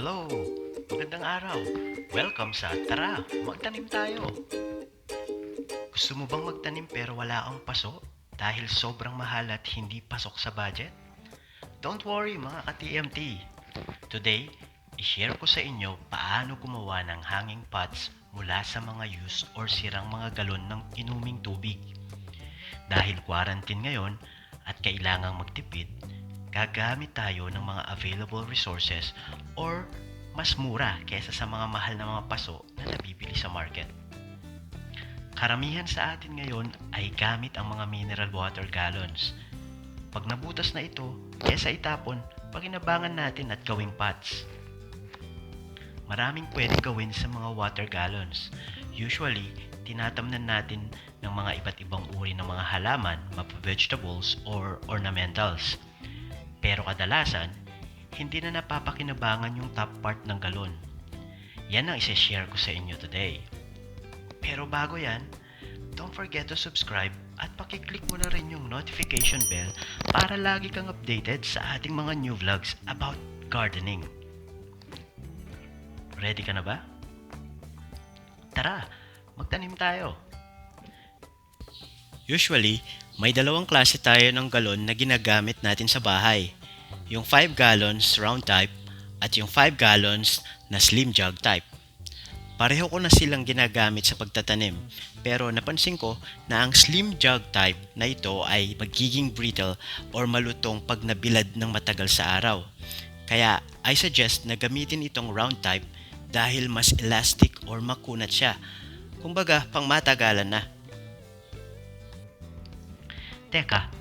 Hello! Magandang araw! Welcome sa Tara, Magtanim Tayo! Gusto mo bang magtanim pero wala kang paso? Dahil sobrang mahal at hindi pasok sa budget? Don't worry mga ka-TMT! Today, i-share ko sa inyo paano gumawa ng hanging pots mula sa mga used or sirang mga galon ng inuming tubig. Dahil quarantine ngayon at kailangang magtipid, gagamit tayo ng mga available resources or mas mura kaysa sa mga mahal na mga paso na nabibili sa market. Karamihan sa atin ngayon ay gamit ang mga mineral water gallons. Pag nabutas na ito, kaysa itapon, pakinabangan natin at gawing pots. Maraming pwedeng gawin sa mga water gallons. Usually, tinatamnan natin ng mga iba't ibang uri ng mga halaman, vegetables or ornamentals. Pero kadalasan, hindi na napapakinabangan yung top part ng galon. Yan ang isi-share ko sa inyo today. Pero bago yan, don't forget to subscribe at pakiclick mo na rin yung notification bell para lagi kang updated sa ating mga new vlogs about gardening. Ready ka na ba? Tara, magtanim tayo! Usually, may dalawang klase tayo ng galon na ginagamit natin sa bahay. Yung 5 gallons round type at yung 5 gallons na slim jug type. Pareho ko na silang ginagamit sa pagtatanim, pero napansin ko na ang slim jug type na ito ay magiging brittle or malutong pag nabilad ng matagal sa araw. Kaya I suggest na gamitin itong round type dahil mas elastic or makunat siya. Kumbaga, pang matagalan na. Teka,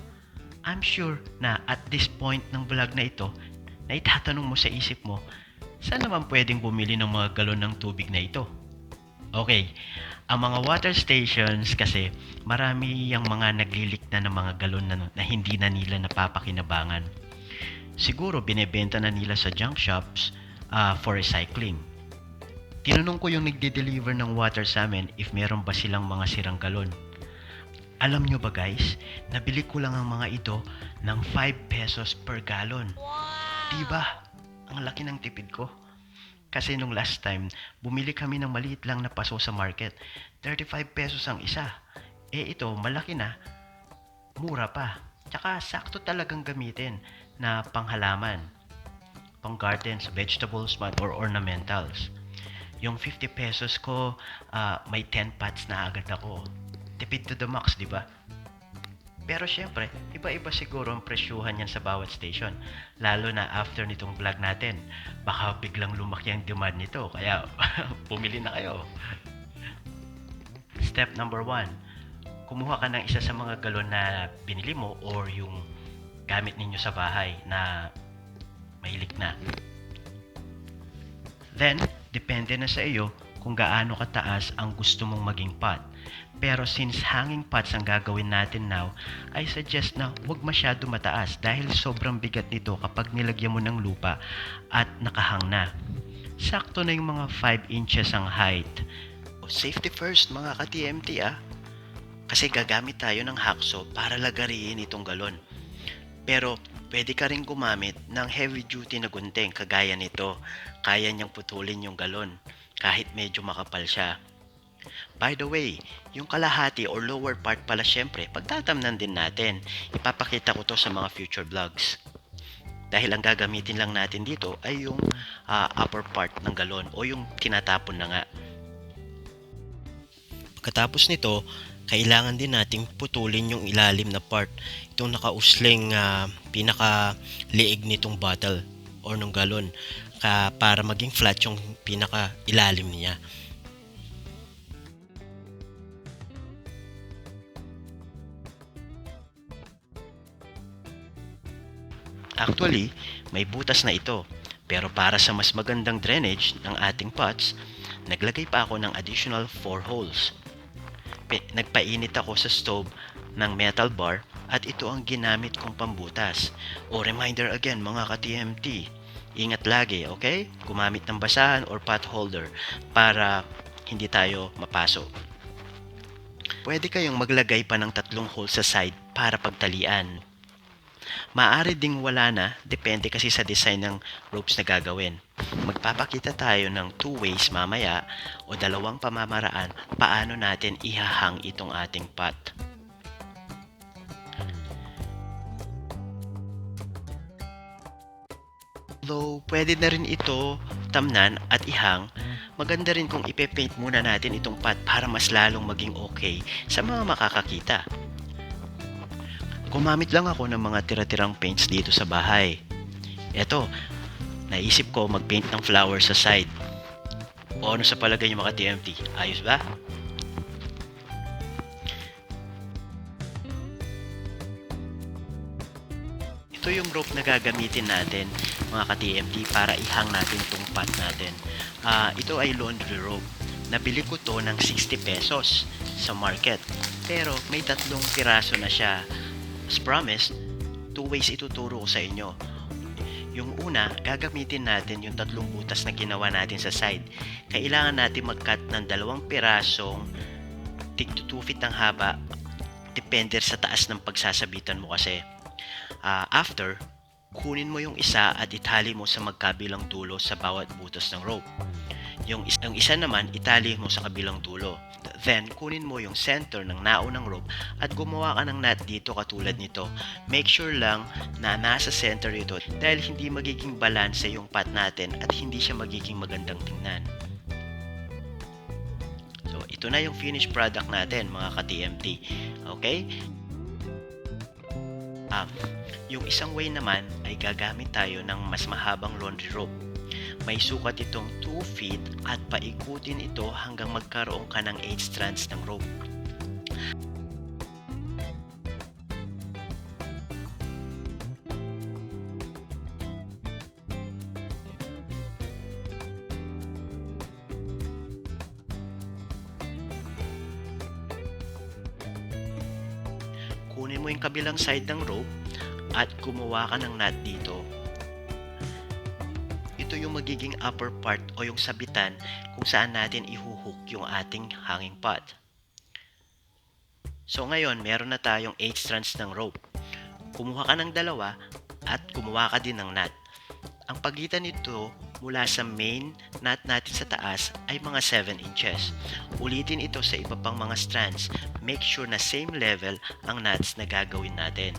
I'm sure na at this point ng vlog na ito, na itatanong mo sa isip mo, saan naman pwedeng bumili ng mga galon ng tubig na ito? Okay, ang mga water stations kasi marami yung mga naglilik na ng mga galon na hindi na nila napapakinabangan. Siguro binebenta na nila sa junk shops for recycling. Tinanong ko yung nagde-deliver ng water sa amin if meron ba silang mga sirang galon. Alam nyo ba guys, nabili ko lang ang mga ito ng 5 pesos per gallon. Diba? Ang laki ng tipid ko. Kasi nung last time, bumili kami ng maliit lang na paso sa market. 35 pesos ang isa. Eh ito, malaki na. Mura pa. Tsaka sakto talagang gamitin na panghalaman. Pang gardens, vegetables, or ornamentals. Yung 50 pesos ko, may 10 pots na agad ako. Tipid to the max, di ba? Pero syempre, iba-iba siguro ang presyuhan yan sa bawat station. Lalo na after nitong vlog natin. Baka biglang lumaki ang demand nito, kaya pumili na kayo. Step number 1. Kumuha ka ng isa sa mga galon na binili mo or yung gamit ninyo sa bahay na mahilig na. Then, depende na sa iyo kung gaano kataas ang gusto mong maging pot. Pero since hanging pots ang gagawin natin now, I suggest na huwag masyado mataas dahil sobrang bigat nito kapag nilagyan mo ng lupa at nakahang na. Sakto na yung mga 5 inches ang height. Safety first mga ka-TMT Kasi gagamit tayo ng hakso para lagariin itong galon. Pero pwede ka rin gumamit ng heavy duty na gunting kagaya nito. Kaya niyang putulin yung galon kahit medyo makapal siya. By the way, yung kalahati or lower part pala syempre, pagtatamnan din natin. Ipapakita ko to sa mga future vlogs. Dahil ang gagamitin lang natin dito ay yung upper part ng galon o yung tinatapon na nga. Pagkatapos nito, kailangan din nating putulin yung ilalim na part. Itong nakausling pinaka-liig nitong bottle or ng galon para maging flat yung pinaka-ilalim niya. Actually, may butas na ito. Pero para sa mas magandang drainage ng ating pots, naglagay pa ako ng additional 4 holes. Nagpainit ako sa stove ng metal bar at ito ang ginamit kong pambutas. O reminder again mga ka-TMT, ingat lagi, okay? Gumamit ng basahan or pot holder para hindi tayo mapaso. Pwede kayong maglagay pa ng 3 holes sa side para pagtalian. Maaari ding wala na, depende kasi sa design ng ropes na gagawin. Magpapakita tayo ng two ways mamaya o dalawang pamamaraan paano natin ihahang itong ating pot. Although pwede na rin ito tamnan at ihang, maganda rin kung ipe-paint muna natin itong pot para mas lalong maging okay sa mga makakakita. Gumamit lang ako ng mga tira-tirang paints dito sa bahay. Eto, naisip ko mag-paint ng flower sa side. O ano sa palagay niyo mga TMT? Ayos ba? Ito yung rope na gagamitin natin mga ka-TMT para ihang natin itong pot natin. Ito ay laundry rope. Nabili ko to ng 60 pesos sa market. Pero may 3 piraso na siya. As promised, 2 ways ituturo ko sa inyo. Yung una, gagamitin natin yung 3 butas na ginawa natin sa side. Kailangan natin mag-cut ng 2 pirasong tig 2 feet ang haba. Depende sa taas ng pagsasabitan mo kasi. After, kunin mo yung isa at itali mo sa magkabilang dulo sa bawat butas ng rope. Yung isa naman, itali mo sa kabilang dulo. Then, kunin mo yung center ng naunang rope at gumawa ka ng knot dito katulad nito. Make sure lang na nasa center ito dahil hindi magiging balanse yung pot natin at hindi siya magiging magandang tingnan. So, ito na yung finished product natin mga ka-TMT. Okay? Yung isang way naman ay gagamit tayo ng mas mahabang laundry rope. May sukat itong 2 feet at paikutin ito hanggang magkaroon ka ng 8 strands ng rope. Kunin mo yung kabilang side ng rope at gumawa ka ng knot dito. Ito yung magiging upper part o yung sabitan kung saan natin ihuhook yung ating hanging pot. So ngayon, meron na tayong 8 strands ng rope. Kumuha ka ng 2 at gumawa ka din ng knot. Ang pagitan nito mula sa main knot natin sa taas ay mga 7 inches. Ulitin ito sa iba pang mga strands. Make sure na same level ang knots na gagawin natin.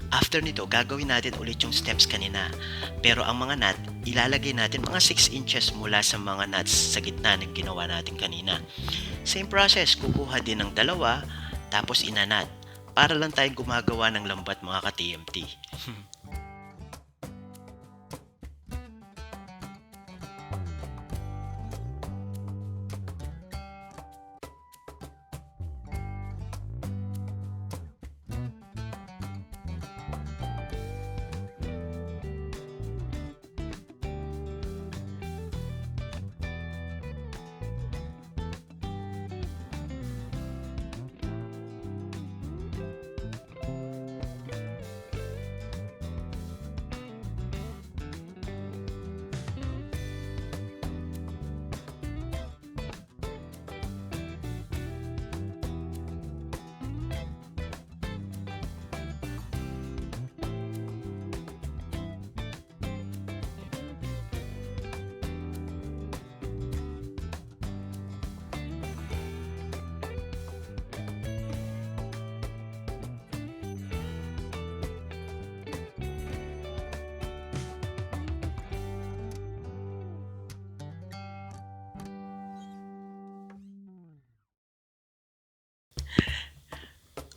After nito, gagawin natin ulit yung steps kanina. Pero ang mga knot, ilalagay natin mga 6 inches mula sa mga knots sa gitna ng ginawa natin kanina. Same process, kukuha din ng 2, tapos inanat. Para lang tayong gumagawa ng lambat mga ka-TMT.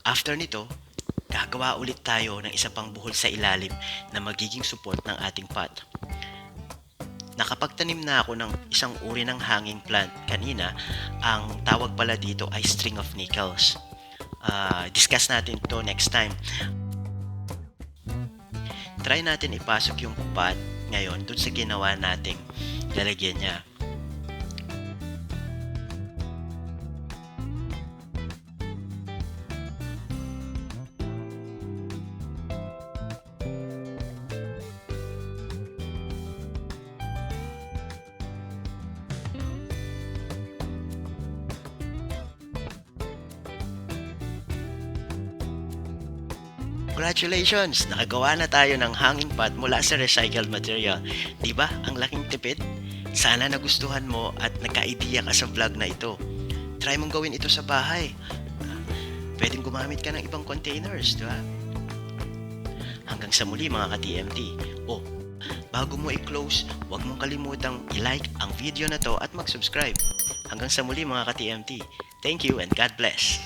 After nito, gagawa ulit tayo ng isa pang buhol sa ilalim na magiging support ng ating pot. Na kapag Nakapagtanim na ako ng isang uri ng hanging plant kanina. Ang tawag pala dito ay string of nickels. Discuss natin to next time. Try natin ipasok yung pot ngayon dun sa ginawa nating lalagyan niya. Congratulations! Nakagawa na tayo ng hanging pot mula sa recycled material. Diba? Ang laking tipid? Sana nagustuhan mo at nagka-idea ka sa vlog na ito. Try mong gawin ito sa bahay. Pwedeng gumamit ka ng ibang containers, diba? Hanggang sa muli mga ka-TMT. Bago mo i-close, huwag mong kalimutang i-like ang video na to at mag-subscribe. Hanggang sa muli mga ka-TMT. Thank you and God bless!